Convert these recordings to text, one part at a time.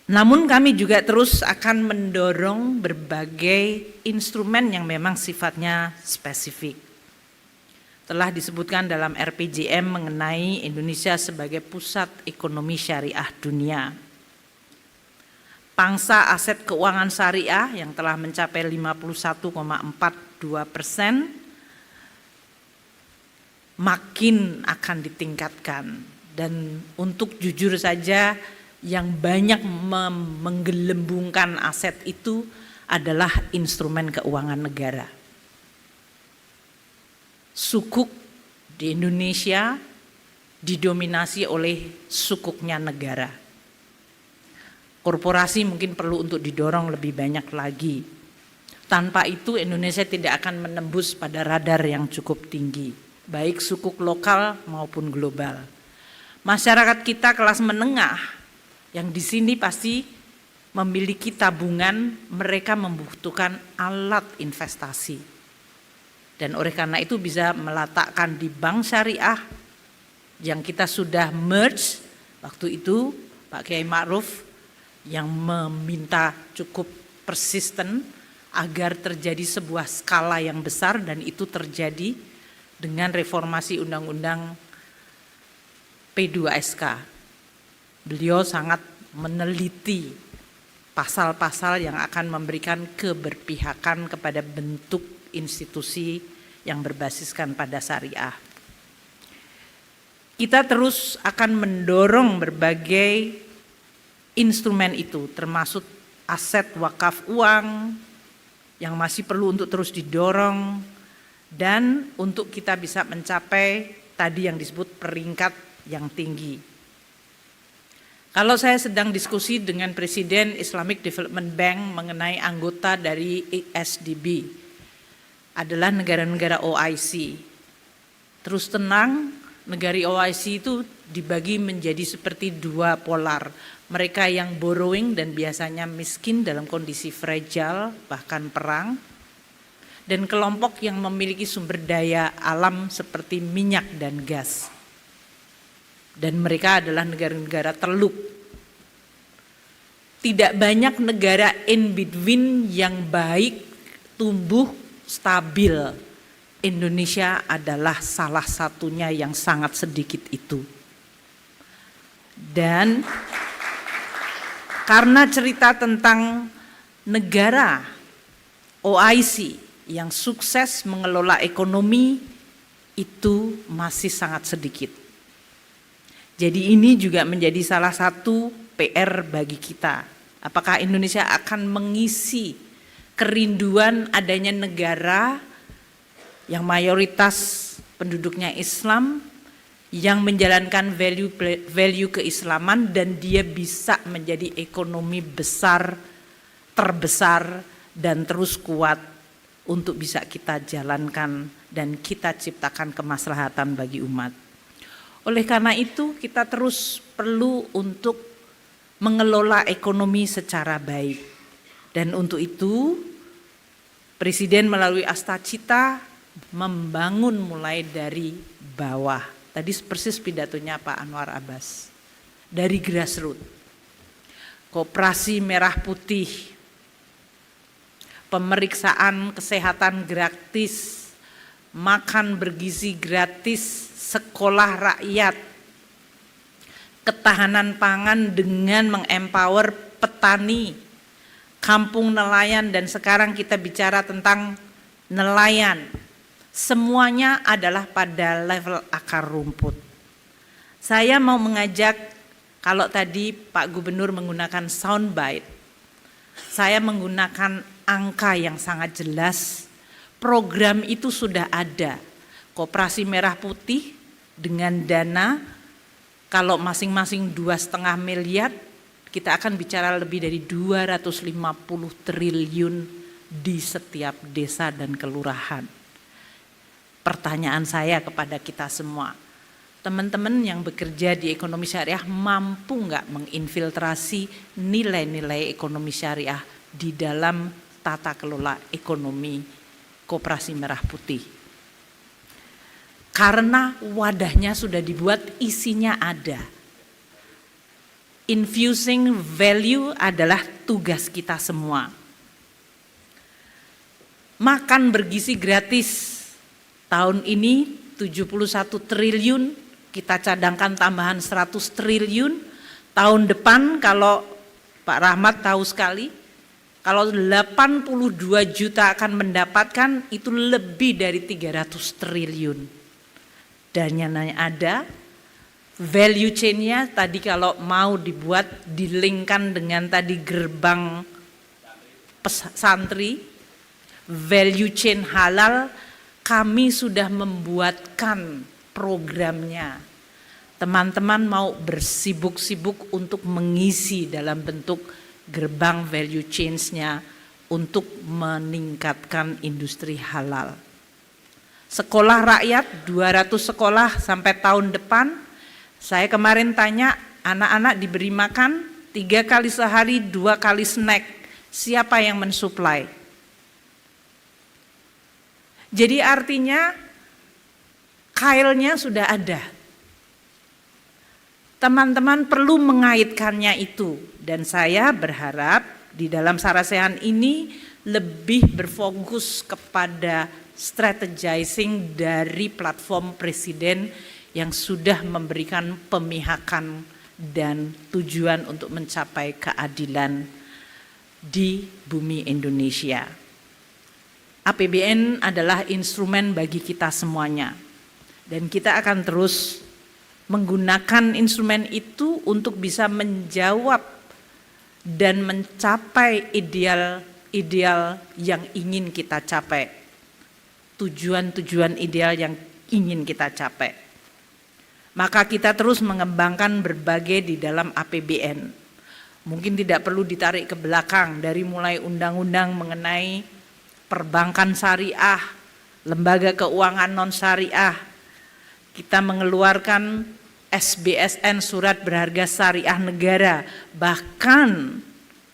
Namun kami juga terus akan mendorong berbagai instrumen yang memang sifatnya spesifik. Telah disebutkan dalam RPJM mengenai Indonesia sebagai pusat ekonomi syariah dunia. Pangsa aset keuangan syariah yang telah mencapai 51,42% makin akan ditingkatkan. Dan untuk jujur saja, yang banyak menggelembungkan aset itu adalah instrumen keuangan negara. Sukuk di Indonesia didominasi oleh sukuknya negara. Korporasi mungkin perlu untuk didorong lebih banyak lagi. Tanpa itu Indonesia tidak akan menembus pada radar yang cukup tinggi, baik sukuk lokal maupun global. Masyarakat kita kelas menengah yang di sini pasti memiliki tabungan, mereka membutuhkan alat investasi. Dan oleh karena itu bisa meletakkan di bank syariah yang kita sudah merge waktu itu Pak Kiai Ma'ruf yang meminta cukup persisten agar terjadi sebuah skala yang besar, dan itu terjadi dengan reformasi Undang-Undang P2SK. Beliau sangat meneliti pasal-pasal yang akan memberikan keberpihakan kepada bentuk institusi yang berbasiskan pada syariah. Kita terus akan mendorong berbagai instrumen itu, termasuk aset wakaf uang yang masih perlu untuk terus didorong, dan untuk kita bisa mencapai tadi yang disebut peringkat yang tinggi. Kalau saya sedang diskusi dengan Presiden Islamic Development Bank mengenai anggota dari ISDB, adalah negara-negara OIC. Terus tenang, negara OIC itu dibagi menjadi seperti dua polar. Mereka yang borrowing dan biasanya miskin dalam kondisi fragile, bahkan perang. Dan kelompok yang memiliki sumber daya alam seperti minyak dan gas. Dan mereka adalah negara-negara teluk. Tidak banyak negara in between yang baik, tumbuh, stabil. Indonesia adalah salah satunya yang sangat sedikit itu. Dan karena cerita tentang negara OIC yang sukses mengelola ekonomi itu masih sangat sedikit. Jadi ini juga menjadi salah satu PR bagi kita. Apakah Indonesia akan mengisi kerinduan adanya negara yang mayoritas penduduknya Islam, yang menjalankan value keislaman, dan dia bisa menjadi ekonomi besar, terbesar, dan terus kuat untuk bisa kita jalankan dan kita ciptakan kemaslahatan bagi umat. Oleh karena itu kita terus perlu untuk mengelola ekonomi secara baik. Dan untuk itu Presiden melalui Astacita membangun mulai dari bawah. Tadi persis pidatonya Pak Anwar Abbas. Dari grassroots. Koperasi Merah Putih, pemeriksaan kesehatan gratis, makan bergizi gratis, sekolah rakyat, ketahanan pangan dengan mengempower petani, kampung nelayan, dan sekarang kita bicara tentang nelayan. Semuanya adalah pada level akar rumput. Saya mau mengajak, kalau tadi Pak Gubernur menggunakan soundbite, saya menggunakan angka yang sangat jelas. Program itu sudah ada. Koperasi Merah Putih dengan dana, kalau masing-masing 2,5 miliar, kita akan bicara lebih dari 250 triliun di setiap desa dan kelurahan. Pertanyaan saya kepada kita semua, teman-teman yang bekerja di ekonomi syariah mampu nggak menginfiltrasi nilai-nilai ekonomi syariah di dalam tata kelola ekonomi Koperasi Merah Putih? Karena wadahnya sudah dibuat, isinya ada. Infusing value adalah tugas kita semua. Makan bergizi gratis. Tahun ini 71 triliun, kita cadangkan tambahan 100 triliun. Tahun depan kalau Pak Rahmat tahu sekali, kalau 82 juta akan mendapatkan itu lebih dari 300 triliun. Dananya ada, value chain-nya tadi kalau mau dibuat dilingkan dengan tadi gerbang santri, value chain halal, kami sudah membuatkan programnya. Teman-teman mau bersibuk-sibuk untuk mengisi dalam bentuk gerbang value chains-nya untuk meningkatkan industri halal. Sekolah rakyat 200 sekolah sampai tahun depan. Saya kemarin tanya, anak-anak diberi makan 3 kali sehari, 2 kali snack. Siapa yang mensuplai? Jadi artinya kailnya sudah ada. Teman-teman perlu mengaitkannya itu. Dan saya berharap di dalam Sarasehan ini lebih berfokus kepada strategizing dari platform presiden yang sudah memberikan pemihakan dan tujuan untuk mencapai keadilan di bumi Indonesia. APBN adalah instrumen bagi kita semuanya dan kita akan terus menggunakan instrumen itu untuk bisa menjawab dan mencapai ideal-ideal yang ingin kita capai, tujuan-tujuan ideal yang ingin kita capai. Maka kita terus mengembangkan berbagai di dalam APBN. Mungkin tidak perlu ditarik ke belakang dari mulai undang-undang mengenai perbankan syariah, lembaga keuangan non syariah. Kita mengeluarkan SBSN, surat berharga syariah negara. Bahkan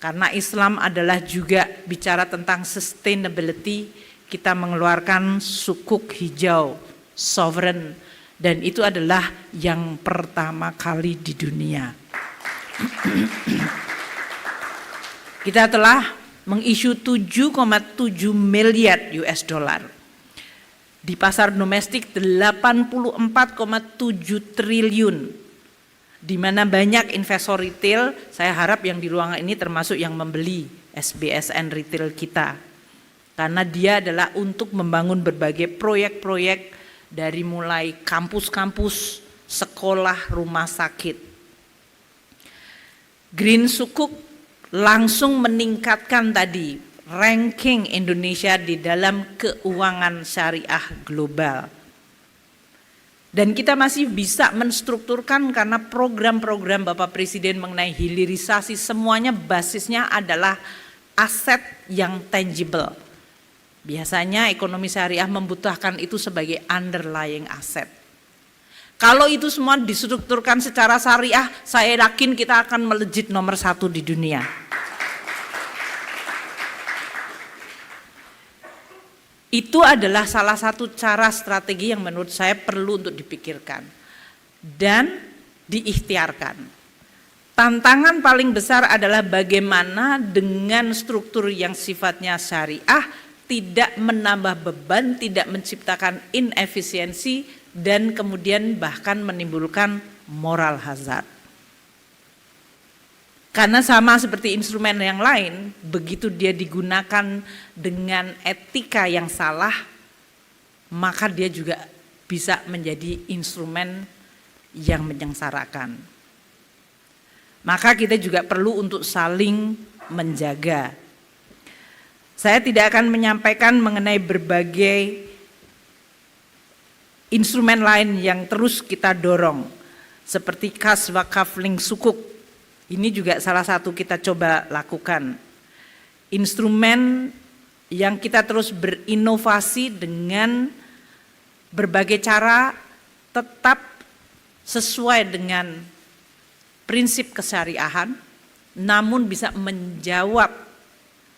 karena Islam adalah juga bicara tentang sustainability, kita mengeluarkan sukuk hijau, sovereign. Dan itu adalah yang pertama kali di dunia. Kita telah mengisu 7,7 miliar US dollar. Di pasar domestik 84,7 triliun. Di mana banyak investor retail, saya harap yang di ruangan ini termasuk yang membeli SBSN retail kita. Karena dia adalah untuk membangun berbagai proyek-proyek dari mulai kampus-kampus, sekolah, rumah sakit. Green Sukuk langsung meningkatkan tadi ranking Indonesia di dalam keuangan syariah global. Dan kita masih bisa menstrukturkan karena program-program Bapak Presiden mengenai hilirisasi semuanya basisnya adalah aset yang tangible. Biasanya ekonomi syariah membutuhkan itu sebagai underlying asset. Kalau itu semua distrukturkan secara syariah, saya yakin kita akan melejit nomor 1 di dunia. Itu adalah salah satu cara strategi yang menurut saya perlu untuk dipikirkan dan diikhtiarkan. Tantangan paling besar adalah bagaimana dengan struktur yang sifatnya syariah tidak menambah beban, tidak menciptakan inefisiensi, dan kemudian bahkan menimbulkan moral hazard. Karena sama seperti instrumen yang lain, begitu dia digunakan dengan etika yang salah, maka dia juga bisa menjadi instrumen yang menyengsarakan. Maka kita juga perlu untuk saling menjaga. Saya tidak akan menyampaikan mengenai berbagai instrumen lain yang terus kita dorong, seperti kas wakaf link sukuk. Ini juga salah satu kita coba lakukan. Instrumen yang kita terus berinovasi dengan berbagai cara tetap sesuai dengan prinsip kesyariahan, namun bisa menjawab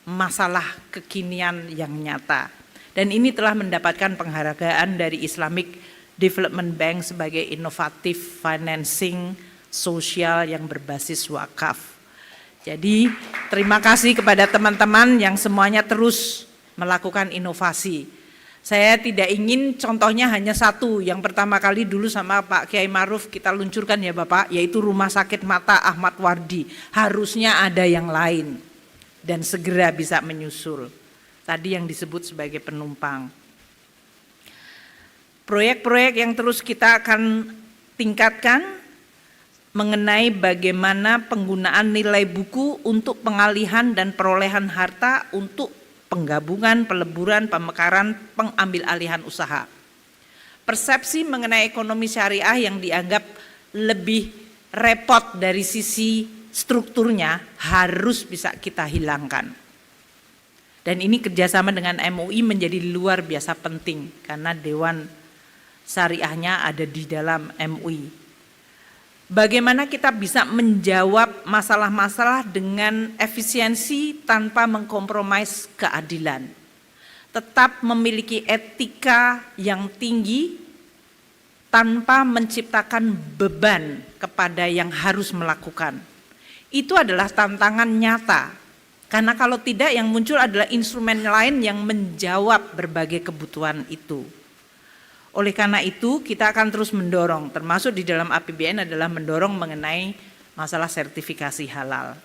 masalah kekinian yang nyata. Dan ini telah mendapatkan penghargaan dari Islamic Development Bank sebagai Innovative Financing sosial yang berbasis wakaf. Jadi terima kasih kepada teman-teman yang semuanya terus melakukan inovasi. Saya tidak ingin contohnya hanya satu, yang pertama kali dulu sama Pak Kiai Maruf kita luncurkan ya Bapak, yaitu Rumah Sakit Mata Ahmad Wardi. Harusnya ada yang lain dan segera bisa menyusul. Tadi yang disebut sebagai penumpang. Proyek-proyek yang terus kita akan tingkatkan mengenai bagaimana penggunaan nilai buku untuk pengalihan dan perolehan harta untuk penggabungan, peleburan, pemekaran, pengambil alihan usaha. Persepsi mengenai ekonomi syariah yang dianggap lebih repot dari sisi strukturnya harus bisa kita hilangkan. Dan ini kerjasama dengan MUI menjadi luar biasa penting karena Dewan Syariahnya ada di dalam MUI. Bagaimana kita bisa menjawab masalah-masalah dengan efisiensi tanpa mengkompromis keadilan. Tetap memiliki etika yang tinggi tanpa menciptakan beban kepada yang harus melakukan. Itu adalah tantangan nyata. Karena kalau tidak yang muncul adalah instrumen lain yang menjawab berbagai kebutuhan itu. Oleh karena itu kita akan terus mendorong, termasuk di dalam APBN adalah mendorong mengenai masalah sertifikasi halal.